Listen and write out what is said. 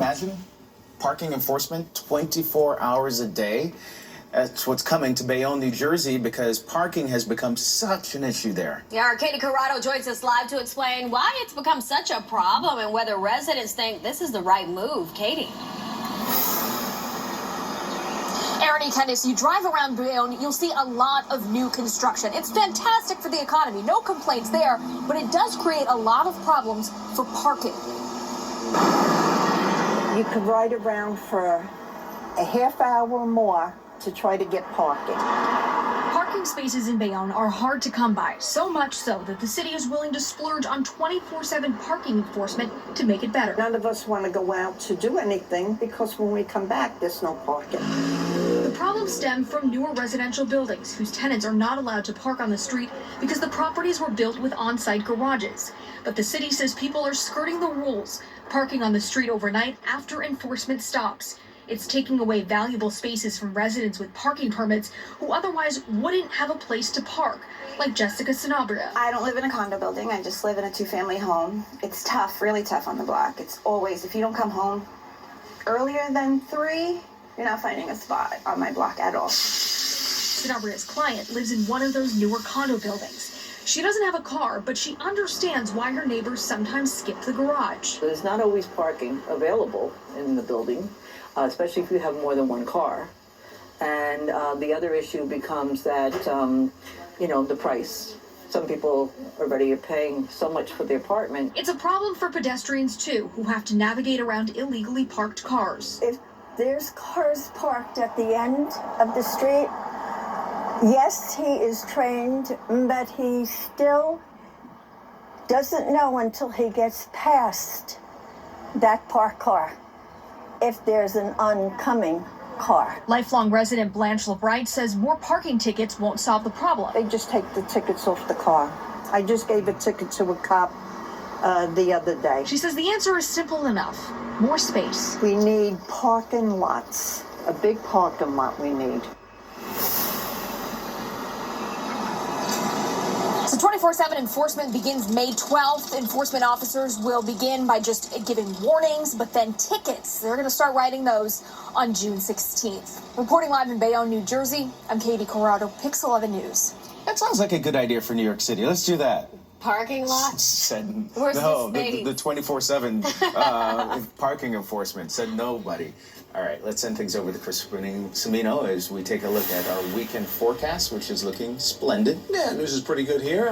imagine parking enforcement 24 hours a day? That's what's coming to Bayonne, New Jersey, because parking has become such an issue there. Yeah, our Katie Corrado joins us live to explain why it's become such a problem and whether residents think this is the right move. Katie. Aaron, tennis, you drive around Bayonne, you'll see a lot of new construction. It's fantastic for the economy, no complaints there, but it does create a lot of problems for parking. You could ride around for a half hour or more to try to get parking. Parking spaces in Bayonne are hard to come by, so much so that the city is willing to splurge on 24/7 parking enforcement to make it better. None of us want to go out to do anything because when we come back, there's no parking. The problems stem from newer residential buildings whose tenants are not allowed to park on the street because the properties were built with on-site garages. But the city says people are skirting the rules, parking on the street overnight after enforcement stops. It's taking away valuable spaces from residents with parking permits who otherwise wouldn't have a place to park, like Jessica Sanabria. I don't live in a condo building. I just live in a two-family home. It's tough, really tough on the block. It's always, if you don't come home earlier than 3, you're not finding a spot on my block at all. Sanabria's client lives in one of those newer condo buildings. She doesn't have a car, but she understands why her neighbors sometimes skip the garage. There's not always parking available in the building, especially if you have more than one car. And the other issue becomes that, the price. Some people already are paying so much for the apartment. It's a problem for pedestrians, too, who have to navigate around illegally parked cars. If there's cars parked at the end of the street, yes, he is trained, but he still doesn't know until he gets past that parked car if there's an oncoming car. Lifelong resident Blanche LeBright says more parking tickets won't solve the problem. They just take the tickets off the car. I just gave a ticket to a cop the other day. She says the answer is simple enough. More space. We need parking lots. A big parking lot we need. So 24/7 enforcement begins May 12th. Enforcement officers will begin by just giving warnings, but then tickets. They're going to start writing those on June 16th. Reporting live in Bayonne, New Jersey, I'm Katie Corrado, Pix 11 News. That sounds like a good idea for New York City. Let's do that. Parking lot? Said Where's no. the space? The 24/7 parking enforcement said nobody. All right, let's send things over to Chris Semino as we take a look at our weekend forecast, which is looking splendid. Yeah, news is pretty good here.